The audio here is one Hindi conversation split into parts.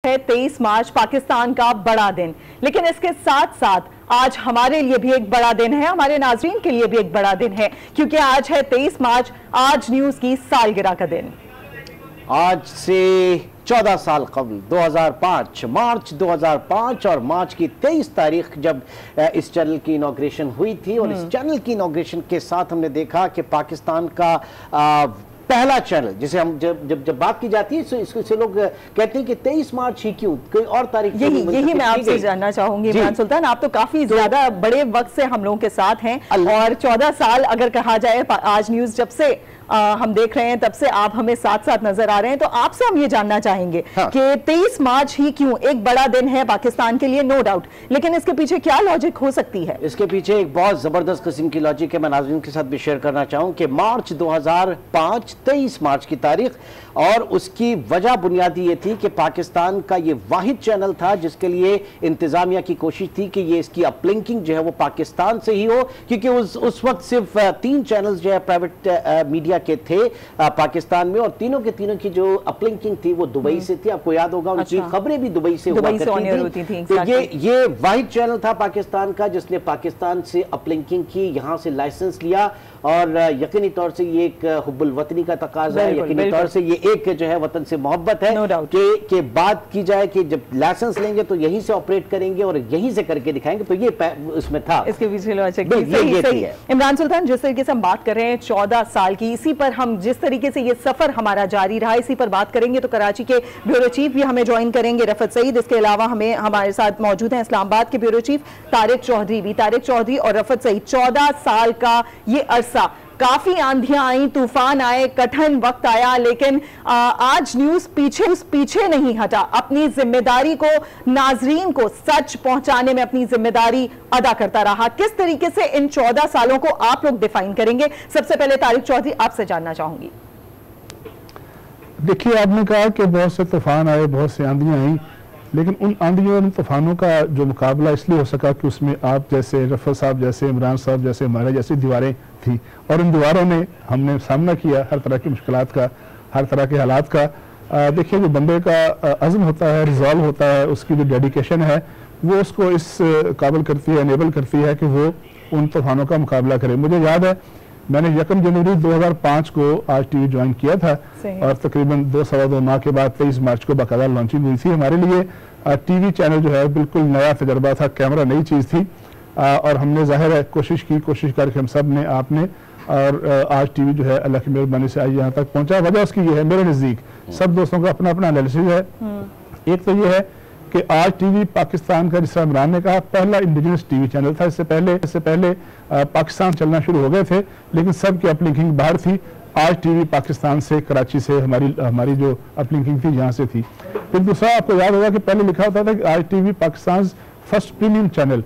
है 23 मार्च, पाकिस्तान का बड़ा दिन। लेकिन इसके साथ साथ आज हमारे लिए भी एक बड़ा दिन है, हमारे नाज़रीन के लिए भी एक बड़ा दिन है, क्योंकि आज है 23 मार्च, आज न्यूज़ की सालगिरह का दिन। आज से 14 साल कबल 2005 मार्च 2005 और मार्च की 23 तारीख जब इस चैनल की इनॉग्रेशन हुई थी, और इस चैनल की इनॉग्रेशन के साथ हमने देखा कि पाकिस्तान का पहला चैनल, जिसे हम जब बात की जाती है इससे लोग कहते हैं कि 23 मार्च ही क्यों, कोई और तारीख? यही मैं आपसे जानना चाहूंगी इमरान सुल्तान। आप तो काफी ज्यादा बड़े वक्त से हम लोगों के साथ हैं, और 14 साल अगर कहा जाए आज न्यूज जब से हम देख रहे हैं तब से आप हमें साथ साथ नजर आ रहे हैं, तो आपसे हम ये जानना चाहेंगे कि 23 मार्च ही क्यों? एक बड़ा दिन है पाकिस्तान के लिए, नो डाउट, लेकिन इसके पीछे क्या लॉजिक हो सकती है? इसके पीछे एक बहुत जबरदस्त किस्म की लॉजिक है, मैं नाज़रीन के साथ भी शेयर करना चाहूँ कि मार्च 2005 23 मार्च की तारीख, और उसकी वजह बुनियादी ये थी कि पाकिस्तान का ये वाहिद चैनल था जिसके लिए इंतजामिया की कोशिश थी कि ये इसकी अपलिंकिंग जो है वो पाकिस्तान से ही हो, क्योंकि उस वक्त सिर्फ 3 चैनल्स जो है प्राइवेट मीडिया के थे पाकिस्तान में, और तीनों के तीनों की जो अपलिंकिंग थी वो दुबई से थी। आपको याद होगा उनकी खबरें भी दुबई से हुआ करती थी। तो ये वाहिद चैनल था पाकिस्तान का जिसने पाकिस्तान से अपलिंकिंग की, यहां से लाइसेंस लिया, और यकीनी तौर से ये एक हुब्बुल वतनी का तकाजा है, यकीनी तौर से ये एक जो है वतन से मोहब्बत है कि बात की जाए कि जब लाइसेंस लेंगे तो यहीं से ऑपरेट करेंगे और यहीं से करके दिखाएंगे, तो ये उसमें था, इसके पीछे। इमरान सुल्तान, जिस तरीके से हम बात कर रहे हैं 14 साल की, इसी पर हम जिस तरीके से ये सफर हमारा जारी रहा इसी पर बात करेंगे। तो कराची के ब्यूरो चीफ भी हमें ज्वाइन करेंगे, रफत सईद। इसके अलावा हमारे साथ मौजूद हैं इस्लामाबाद के ब्यूरो चीफ तारिक चौधरी और रफत सईद। 14 साल का ये अरसा, काफी आंधियां आई, तूफान आए, कठिन वक्त आया, लेकिन आज न्यूज पीछे नहीं हटा, अपनी जिम्मेदारी को, नाजरीन को सच पहुंचाने में अपनी जिम्मेदारी अदा करता रहा। किस तरीके से इन 14 सालों को आप लोग डिफाइन करेंगे? सबसे पहले तारिक चौधरी आपसे जानना चाहूंगी। देखिए, आपने कहा कि बहुत से तूफान आए, बहुत सी आंधियां आई, लेकिन उन आंधियों और तूफानों का जो मुकाबला इसलिए हो सका कि उसमें आप जैसे, रफत साहब जैसे, इमरान साहब जैसे, हमारे जैसी दीवारें थी, और उन दीवारों ने हमने सामना किया हर तरह की मुश्किलात का, हर तरह के हालात का। देखिए, जो बंदे का अज़्म होता है, रिजॉल्व होता है, उसकी जो डेडिकेशन है वो उसको इस काबिल करती है, एनेबल करती है कि वो उन तूफानों का मुकाबला करे। मुझे याद है मैंने 1 जनवरी 2005 को आज टीवी ज्वाइन किया था, और तकरीबन 2-2.25 माह के बाद 23 मार्च को बाकायदा लॉन्चिंग हुई थी। हमारे लिए टीवी चैनल जो है बिल्कुल नया तजर्बा था, कैमरा नई चीज़ थी, और हमने जाहिर है कोशिश करके हम सब ने, आपने, और आज टीवी जो है अल्लाह की मेहरबानी से आज यहाँ तक पहुँचा। वजह उसकी ये है, मेरे नज़दीक सब दोस्तों का अपना अपना एनालिसिस है। एक तो ये है कि आज टीवी पाकिस्तान का, जिस तरह इमरान ने कहा, पहला इंडिजिनस टीवी चैनल था। इससे पहले पाकिस्तान चलना शुरू हो गए थे, लेकिन सब की अपलिंकिंग बाहर थी। आज टीवी पाकिस्तान से, कराची से हमारी जो अपलिंकिंग थी यहाँ से थी। फिर दूसरा, आपको याद होगा कि पहले लिखा होता था कि आज TV Pakistan first premium channel,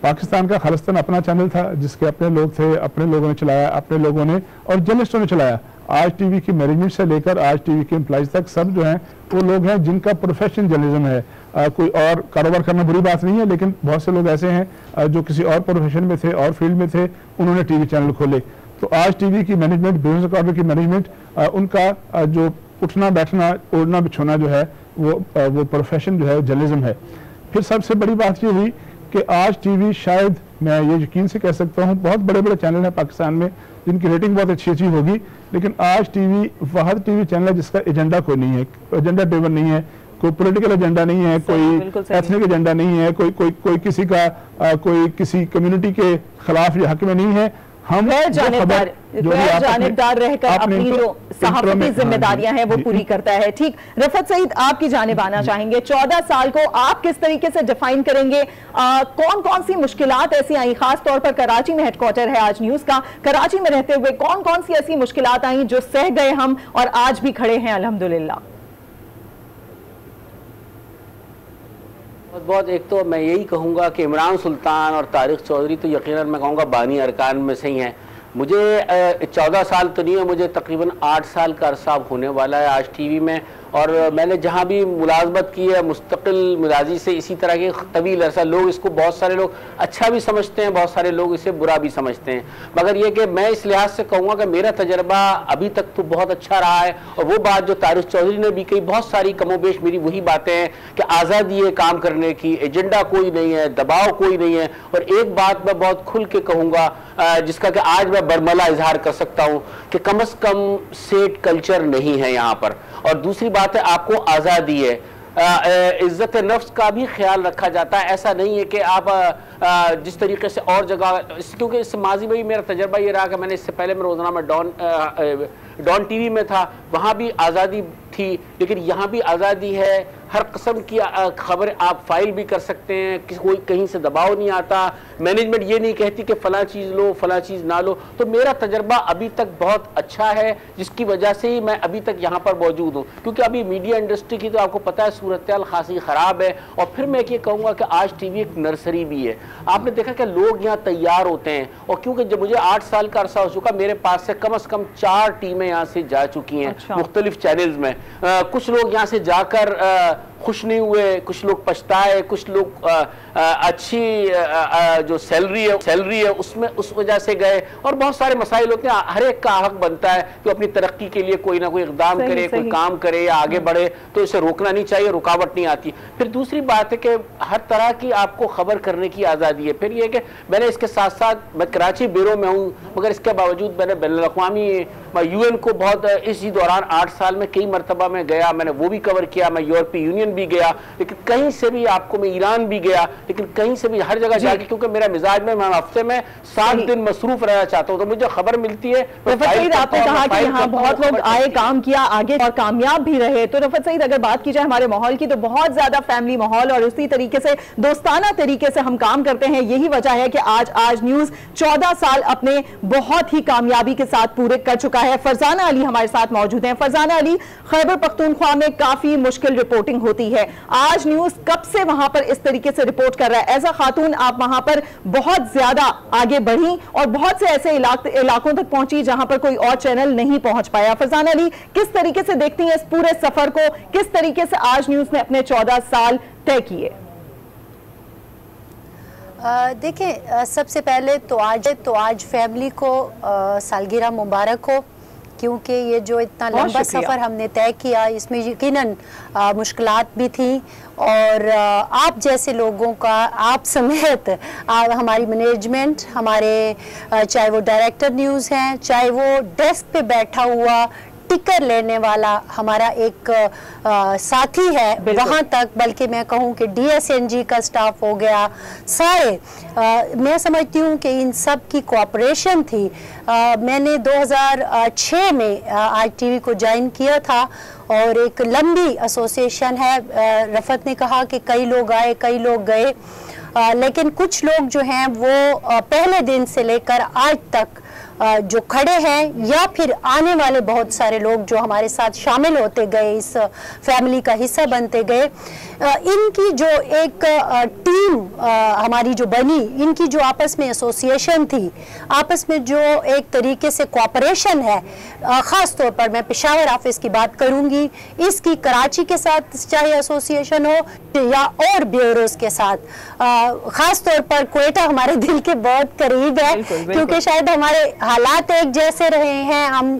Pakistan का खालिस्तान अपना चैनल था जिसके अपने लोग थे, अपने लोगों ने चलाया, अपने लोगों ने और जर्नलिस्टों ने चलाया। आज टीवी की मैनेजमेंट से लेकर आज टीवी के एम्प्लॉइज तक सब जो हैं वो लोग हैं जिनका प्रोफेशन जर्नलिज्म है। कोई और कारोबार करना बुरी बात नहीं है, लेकिन बहुत से लोग ऐसे हैं जो किसी और प्रोफेशन में थे और फील्ड में थे, उन्होंने टीवी चैनल खोले। तो आज टीवी की मैनेजमेंट, बिजनेस रिकॉर्डर की मैनेजमेंट, उनका जो उठना बैठना, ओढ़ना बिछोना जो है वो प्रोफेशन जो है जर्नलिज्म है। फिर सबसे बड़ी बात ये हुई कि आज टीवी, शायद मैं ये यकीन से कह सकता हूँ, बहुत बड़े बड़े चैनल हैं पाकिस्तान में जिनकी रेटिंग बहुत अच्छी होगी, लेकिन आज टीवी वाहिद टीवी चैनल है जिसका एजेंडा कोई नहीं है, एजेंडा ड्रिवन नहीं है, कोई पॉलिटिकल एजेंडा नहीं है, कोई एथनिक एजेंडा नहीं है, कोई किसी का कोई किसी कम्युनिटी के खिलाफ या हक में नहीं है। हम जानिबदार रहकर अपनी जो सहाफती जिम्मेदारियां हैं वो पूरी करता है। ठीक, रफत सईद आपकी जानिब आना चाहेंगे। 14 साल को आप किस तरीके से डिफाइन करेंगे? कौन कौन सी मुश्किलात ऐसी आई, खास तौर पर कराची में हेडक्वार्टर है आज न्यूज का, कराची में रहते हुए कौन कौन सी ऐसी मुश्किलात आई जो सह गए हम और आज भी खड़े हैं अल्हम्दुलिल्लाह? बहुत एक तो मैं यही कहूँगा कि इमरान सुल्तान और तारिक चौधरी तो यकीनन मैं कहूँगा बानी अरकान में से ही हैं। मुझे 14 साल तो नहीं है, मुझे तकरीबन 8 साल का अरसा होने वाला है आज टीवी में, और मैंने जहाँ भी मुलाजमत की है मुस्तकिल मिजाजी से इसी तरह के तवील अरसा, लोग इसको बहुत सारे लोग अच्छा भी समझते हैं, बहुत सारे लोग इसे बुरा भी समझते हैं, मगर ये कि मैं इस लिहाज से कहूँगा कि मेरा तजर्बा अभी तक तो बहुत अच्छा रहा है। और वो बात जो तारिक चौधरी ने भी कही, बहुत सारी कमोबेश मेरी वही बातें हैं कि आज़ादी है काम करने की, एजेंडा कोई नहीं है, दबाव कोई नहीं है। और एक बात मैं बहुत खुल के कहूँगा जिसका कि आज मैं बरमला इजहार कर सकता हूँ कि कम से कम सेट कल्चर नहीं है यहाँ पर। और दूसरी बात है आपको आज़ादी है, इज्जत नफ्स का भी ख्याल रखा जाता है। ऐसा नहीं है कि आप जिस तरीके से और जगह, क्योंकि इस माजी में भी मेरा तजर्बा ये रहा कि मैंने इससे पहले मैं रोज़ाना में डॉन टीवी में था, वहाँ भी आज़ादी थी, लेकिन यहाँ भी आज़ादी है। हर किस्म की खबर आप फाइल भी कर सकते हैं, कोई कहीं से दबाव नहीं आता, मैनेजमेंट ये नहीं कहती कि फ़लाँ चीज़ लो फ़लाँ चीज़ ना लो। तो मेरा तजर्बा अभी तक बहुत अच्छा है, जिसकी वजह से ही मैं अभी तक यहाँ पर मौजूद हूँ। क्योंकि अभी मीडिया इंडस्ट्री की तो आपको पता है सूरत हाल खासी ख़राब है। और फिर मैं ये कहूँगा कि आज टीवी एक नर्सरी भी है। आपने देखा कि लोग यहाँ तैयार होते हैं, और क्योंकि जब मुझे 8 साल का अरसा हो चुका, मेरे पास से कम 4 टीमें यहाँ से जा चुकी हैं। अच्छा। मुख्तलिफ चैनल्स में कुछ लोग यहाँ से जाकर खुश नहीं हुए, कुछ लोग पछताए, कुछ लोग अच्छी जो सैलरी है उसमें उस वजह से गए। और बहुत सारे मसाइल होते हैं, हर एक का हक बनता है कि अपनी तरक्की के लिए कोई ना कोई इक़दाम करे, कोई काम करे या आगे बढ़े, तो इसे रोकना नहीं चाहिए, रुकावट नहीं आती। फिर दूसरी बात है कि हर तरह की आपको खबर करने की आज़ादी है। फिर ये कि मैंने इसके साथ साथ, मैं कराची ब्यूरो में हूँ, मगर इसके बावजूद मैंने बैनुल-अक़वामी UN को बहुत इसी दौरान 8 साल में कई मरतबा में गया, मैंने वो भी कवर किया। मैं यूरोपीय यूनियन भी गया, लेकिन कहीं से भी आपको, मैं ईरान भी गया, लेकिन कहीं से भी हर जगह जाके, क्योंकि मेरा मिजाज में मैं हफ्ते में 7 दिन मसरूफ रहना चाहता हूँ, तो मुझे खबर मिलती है। आपने कहा कि यहाँ बहुत लोग आए, काम किया आगे और कामयाब भी रहे। तो रफत सईद, अगर बात की जाए हमारे माहौल की, तो बहुत ज्यादा फैमिली माहौल और उसी तरीके से दोस्ताना तरीके से हम काम करते हैं। यही वजह है कि आज न्यूज 14 साल अपने बहुत ही कामयाबी के साथ पूरे कर चुका है। फरजाना अली हमारे साथ मौजूद हैं। फरजाना अली, खैबर पख्तूनख्वा में काफी मुश्किल रिपोर्टिंग होती है, आज न्यूज कब से वहां पर इस तरीके से रिपोर्ट कर रहा है? एज अ खातून आप वहां पर बहुत ज्यादा आगे बढ़ी और बहुत से ऐसे इलाकों तक पहुंची जहां पर कोई और चैनल नहीं पहुंच पाया। फरजाना अली, किस तरीके से देखती हैं इस पूरे सफर को? किस तरीके से आज न्यूज ने अपने 14 साल तय किए? देखिए, सबसे पहले तो आज फैमिली को सालगिरह मुबारक हो, क्योंकि ये जो इतना लंबा सफ़र हमने तय किया, इसमें यकीनन मुश्किलात भी थी। और आप जैसे लोगों का, आप समेत हमारी मैनेजमेंट, हमारे चाहे वो डायरेक्टर न्यूज़ हैं, चाहे वो डेस्क पे बैठा हुआ टिकर लेने वाला हमारा एक साथी है वहाँ तक, बल्कि मैं कहूँ कि DSNG का स्टाफ हो गया, सारे मैं समझती हूँ कि इन सब की कोऑपरेशन थी। मैंने 2006 में ITV को ज्वाइन किया था और एक लंबी एसोसिएशन है। रफत ने कहा कि कई लोग आए, कई लोग गए, लेकिन कुछ लोग जो हैं वो पहले दिन से लेकर आज तक जो खड़े हैं, या फिर आने वाले बहुत सारे लोग जो हमारे साथ शामिल होते गए, इस फैमिली का हिस्सा बनते गए, इनकी जो एक टीम हमारी जो बनी, इनकी जो आपस में एसोसिएशन थी, आपस में जो एक तरीके से कोऑपरेशन है, ख़ास तौर पर मैं पेशावर ऑफिस की बात करूंगी, इसकी कराची के साथ चाहे एसोसिएशन हो या और ब्यूरोज के साथ, ख़ास तौर पर क्वेटा हमारे दिल के बहुत करीब है, क्योंकि शायद हमारे हालात एक जैसे रहे हैं, हम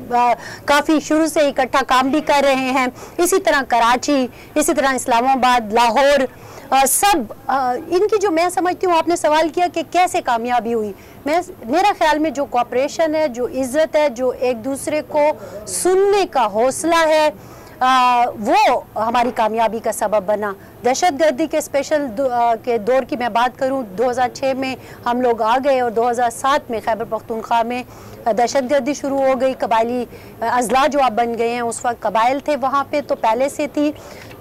काफ़ी शुरू से इकट्ठा काम भी कर रहे हैं। इसी तरह कराची, इसी तरह इस्लामाबाद, लाहौर, सब इनकी जो मैं समझती हूँ, आपने सवाल किया कि कैसे कामयाबी हुई, मेरा ख्याल में जो कोऑपरेशन है, जो इज़्ज़त है, जो एक दूसरे को सुनने का हौसला है, वो हमारी कामयाबी का सबब बना। दहशतगर्दी के स्पेशल के दौर की मैं बात करूं, 2006 में हम लोग आ गए और 2007 में खैबर पख्तूनख्वा में दहशतगर्दी शुरू हो गई। कबायली अजला जो आप बन गए हैं, उस वक्त कबाइल थे वहाँ पे, तो पहले से थी,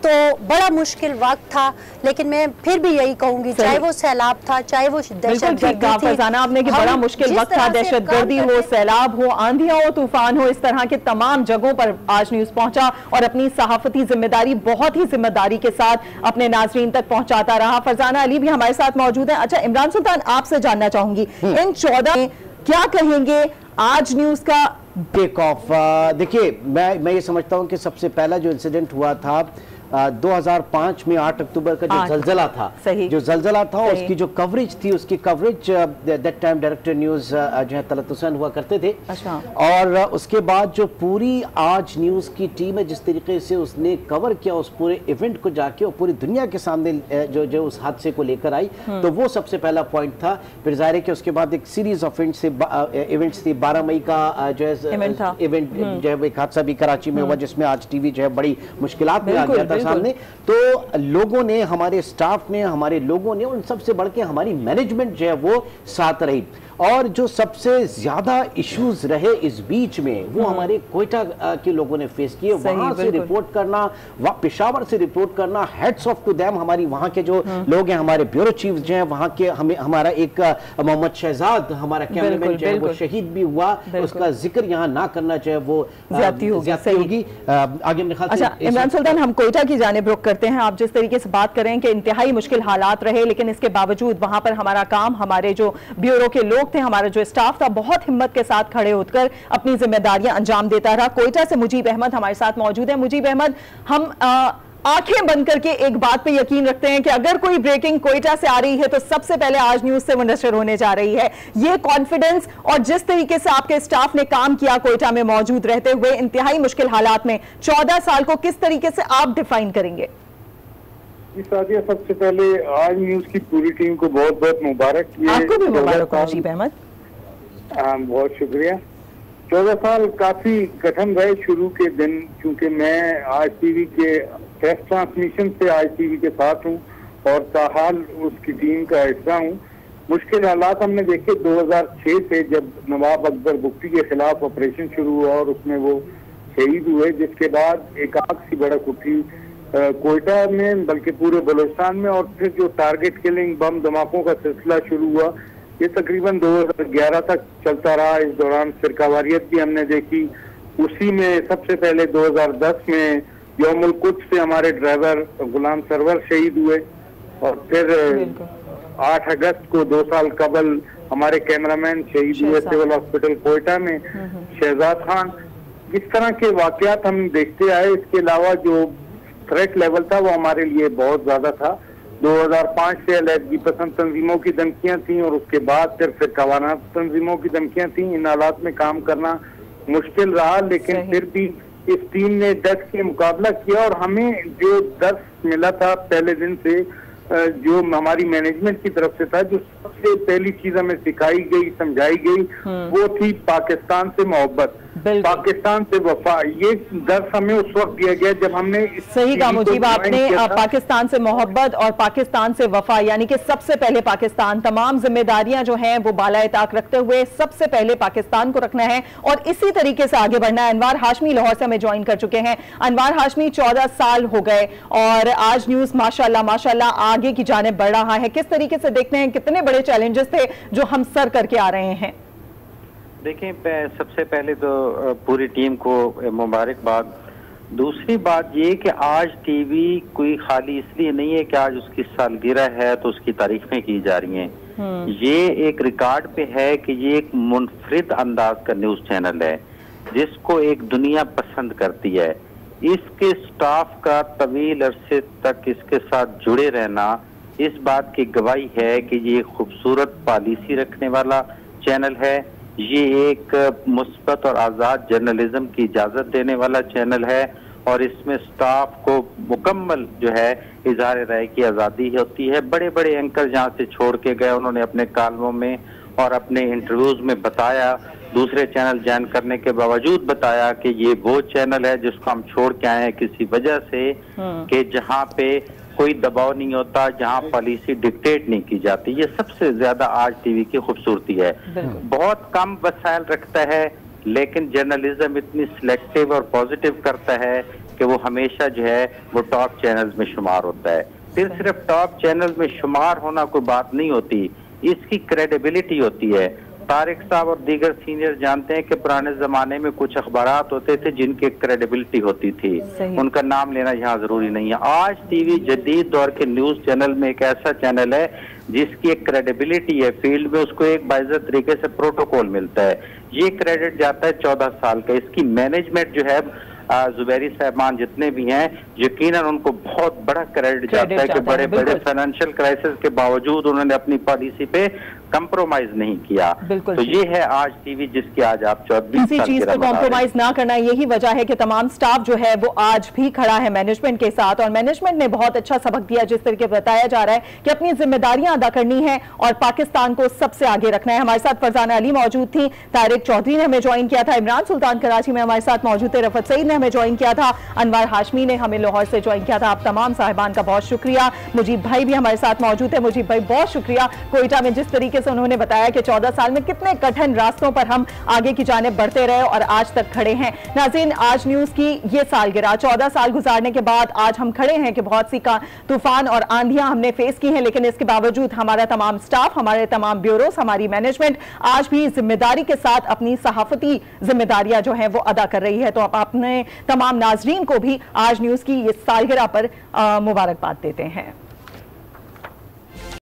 तो बड़ा मुश्किल वक्त था। लेकिन मैं फिर भी यही कहूँगी, चाहे वो सैलाब था, चाहे वो दहशतगर्दी थी, आपने कि बड़ा मुश्किल वक्त था, दहशतगर्दी हो, सैलाब हो, आंधियां हो, तूफान हो, इस तरह के तमाम जगहों पर आज न्यूज पहुंचा और अपनी सहाफती जिम्मेदारी बहुत ही जिम्मेदारी के साथ अपने नाजरीन तक पहुंचाता रहा। फरजाना अली भी हमारे साथ मौजूद है। अच्छा इमरान सुल्तान, आपसे जानना चाहूंगी, इन 14 क्या कहेंगे आज न्यूज का टेक ऑफ। देखिए, मैं ये समझता हूँ कि सबसे पहला जो इंसिडेंट हुआ था 2005 में 8 अक्टूबर का जो जलजला था, जो जलजला था उसकी जो कवरेज थी, उसकी coverage that time director news जो है तलत हुसैन हुआ करते थे। अच्छा। और उसके बाद जो पूरी आज न्यूज की टीम है, जिस तरीके से उसने कवर किया उस पूरे इवेंट को जाके और पूरी दुनिया के सामने जो उस हादसे को लेकर आई, तो वो सबसे पहला पॉइंट था। फिर जाहिर है कि उसके बाद एक सीरीज ऑफ इवेंट्स थी। 12 मई का जो है इवेंट जो है एक हादसा भी कराची में हुआ, जिसमें आज टीवी जो है बड़ी मुश्किलात में आ गया था सामने। तो लोगों ने, हमारे स्टाफ ने, हमारे लोगों ने, और सबसे बढ़ के हमारी मैनेजमेंट जो है वो साथ रही। और जो सबसे ज्यादा इश्यूज रहे इस बीच में वो हमारे कोयटा के लोगों ने फेस किए। वहां से रिपोर्ट करना, पेशावर से रिपोर्ट करना, हेड्स ऑफ टू देम। हमारी वहां के जो लोग हैं, हमारे ब्यूरो चीफ जो हैं वहां के, हमारा एक मोहम्मद शहजाद, हमारा कैमरामैन जो है वो शहीद भी हुआ, उसका जिक्र यहाँ ना करना चाहिए, वो ज्यादती होगी। आगे मेरे ख्याल से। अच्छा इमरान सुल्तान, हम कोयटा की जानिब रुख करते हैं। आप जिस तरीके से बात करें कि इंतहाई मुश्किल हालात रहे, लेकिन इसके बावजूद वहां पर हमारा काम, हमारे जो ब्यूरो के लोग थे, हमारा जो स्टाफ था, बहुत हिम्मत के साथ खड़े होकर अपनी जिम्मेदारियां अंजाम देता रहा। कोयटा से मुजीब अहमद हमारे साथ मौजूद है। मुजीब अहमद, हम आंखें बंद करके एक बात पे यकीन रखते हैं कि अगर कोई ब्रेकिंग कोयटा से आ रही है तो सबसे पहले आज न्यूज से वो नशर होने जा रही है। ये कॉन्फिडेंस और जिस तरीके से आपके स्टाफ ने काम किया कोयटा में मौजूद रहते हुए इंतहाई मुश्किल हालात में 14 साल को किस तरीके से आप डिफाइन करेंगे? सादिया, सबसे पहले आज न्यूज की पूरी टीम को बहुत बहुत मुबारक। आपको भी मुबारक हो मुजीब अहमद। बहुत शुक्रिया। 14 साल काफी कठिन रहे शुरू के दिन, क्योंकि मैं आज टीवी के टेस्ट ट्रांसमिशन से आज टीवी के साथ हूँ और ताहाल उसकी टीम का हिस्सा हूँ। मुश्किल हालात हमने देखे 2006 से, जब नवाब अकबर बुख्ती के खिलाफ ऑपरेशन शुरू हुआ और उसमें वो शहीद हुए, जिसके बाद एक आग सी भड़क उठी कोयटा में, बल्कि पूरे बलूचिस्तान में। और फिर जो टारगेट किलिंग, बम धमाकों का सिलसिला शुरू हुआ, ये तकरीबन 2011 तक चलता रहा। इस दौरान फिरकावारियत भी हमने देखी। उसी में सबसे पहले 2010 में यौमुल कुद्स से हमारे ड्राइवर गुलाम सरवर शहीद हुए, और फिर 8 अगस्त को 2 साल कबल हमारे कैमरामैन शहीद हुए सिविल हॉस्पिटल कोयटा में, शहजाद खान। इस तरह के वाकयात हम देखते आए। इसके अलावा जो थ्रेट लेवल था वो हमारे लिए बहुत ज्यादा था। 2005 से अलहदगी पसंद तंजीमों की धमकियां थी और उसके बाद फिर कवाना तंजीमों की धमकियां थी। इन हालात में काम करना मुश्किल रहा, लेकिन फिर भी इस टीम ने डट के मुकाबला किया। और हमें जो दर्स मिला था पहले दिन से, जो हमारी मैनेजमेंट की तरफ से था, जो सबसे पहली चीज हमें सिखाई गई, समझाई गई, वो थी पाकिस्तान से मोहब्बत, पाकिस्तान से वफा। ये दर्स हमें उस वक्त दिया गया जब हमने सही कहा मुजीब आपने, पाकिस्तान से मोहब्बत और पाकिस्तान से वफा, यानी कि सबसे पहले पाकिस्तान, तमाम जिम्मेदारियां जो हैं वो बालाए ताक रखते हुए सबसे पहले पाकिस्तान को रखना है और इसी तरीके से आगे बढ़ना है। अनवार हाशमी लाहौर से हमें ज्वाइन कर चुके हैं। अनवार हाशमी, 14 साल हो गए और आज न्यूज माशाल्लाह आगे की जानिब बढ़ रहा है। किस तरीके से देखते हैं, कितने बड़े चैलेंजेस थे जो हम सर करके आ रहे हैं? देखें, सबसे पहले तो पूरी टीम को मुबारकबाद। दूसरी बात ये कि आज टीवी कोई खाली इसलिए नहीं है कि आज उसकी सालगिरह है तो उसकी तारीफें की जा रही हैं। ये एक रिकॉर्ड पे है कि ये एक मुनफरिद अंदाज का न्यूज चैनल है जिसको एक दुनिया पसंद करती है। इसके स्टाफ का तवील अरसे तक इसके साथ जुड़े रहना इस बात की गवाही है कि ये खूबसूरत पॉलिसी रखने वाला चैनल है। ये एक मुस्बत और आज़ाद जर्नलिज्म की इजाज़त देने वाला चैनल है और इसमें स्टाफ को मुकम्मल जो है इज़हार राय की आज़ादी होती है। बड़े बड़े एंकर जहाँ से छोड़ के गए उन्होंने अपने कालमों में और अपने इंटरव्यूज में बताया, दूसरे चैनल ज्वाइन करने के बावजूद बताया कि ये वो चैनल है जिसको हम छोड़ के आए हैं किसी वजह से, कि जहाँ पे कोई दबाव नहीं होता, जहाँ पॉलिसी डिक्टेट नहीं की जाती। ये सबसे ज्यादा आज टीवी की खूबसूरती है। बहुत कम वसाइल रखता है लेकिन जर्नलिज्म इतनी सिलेक्टिव और पॉजिटिव करता है कि वो हमेशा जो है वो टॉप चैनल्स में शुमार होता है। फिर सिर्फ टॉप चैनल में शुमार होना कोई बात नहीं होती, इसकी क्रेडिबिलिटी होती है। तारिक साहब और दीगर सीनियर जानते हैं कि पुराने जमाने में कुछ अखबारात होते थे जिनकी क्रेडिबिलिटी होती थी, उनका नाम लेना यहाँ जरूरी नहीं है। आज टीवी जदीद दौर के न्यूज चैनल में एक ऐसा चैनल है जिसकी एक क्रेडिबिलिटी है फील्ड में, उसको एक बाइज्जत तरीके से प्रोटोकॉल मिलता है। ये क्रेडिट जाता है 14 साल का। इसकी मैनेजमेंट जो है जुबैरी साहबान जितने भी हैं, यकीनन उनको बहुत बड़ा क्रेडिट जाता है कि बड़े बड़े फाइनेंशियल क्राइसिस के बावजूद उन्होंने अपनी पॉलिसी पे कंप्रोमाइज नहीं किया। तो ये है आज टीवी जिसकी आज आप 24 किसी चीज पे कॉम्प्रोमाइज ना करना, यही वजह है कि तमाम स्टाफ जो है वो आज भी खड़ा है मैनेजमेंट के साथ, और मैनेजमेंट ने बहुत अच्छा सबक दिया। जिस तरीके बताया जा रहा है कि अपनी जिम्मेदारियां अदा करनी है और पाकिस्तान को सबसे आगे रखना है। हमारे साथ फरजाना अली मौजूद थी, तारिक चौधरी ने हमें ज्वाइन किया था, इमरान सुल्तान कराची में हमारे साथ मौजूद थे, रफत सईद ने हमें ज्वाइन किया था, अनवर हाशमी ने हमें लाहौर से ज्वाइन किया था। आप तमाम साहिबान का बहुत शुक्रिया। मुजीब भाई भी हमारे साथ मौजूद है, मुजीब भाई बहुत शुक्रिया। कोयटा में जिस तरीके से उन्होंने बताया कि 14 साल में कितने कठिन रास्तों पर हम आगे की जानिब बढ़ते रहे और आज तक खड़े हैं। नाज़रीन, आज न्यूज की ये सालगिरह, 14 साल गुजारने के बाद आज हम खड़े हैं कि बहुत सी तूफान और आंधियां हमने फेस की हैं, लेकिन इसके बावजूद हमारा तमाम स्टाफ, हमारे तमाम ब्यूरोस, हमारी मैनेजमेंट आज भी जिम्मेदारी के साथ अपनी सहाफती जिम्मेदारियां जो है वो अदा कर रही है। तो आप अपने तमाम नाजरीन को भी आज न्यूज की ये सालगिरह पर मुबारकबाद देते हैं।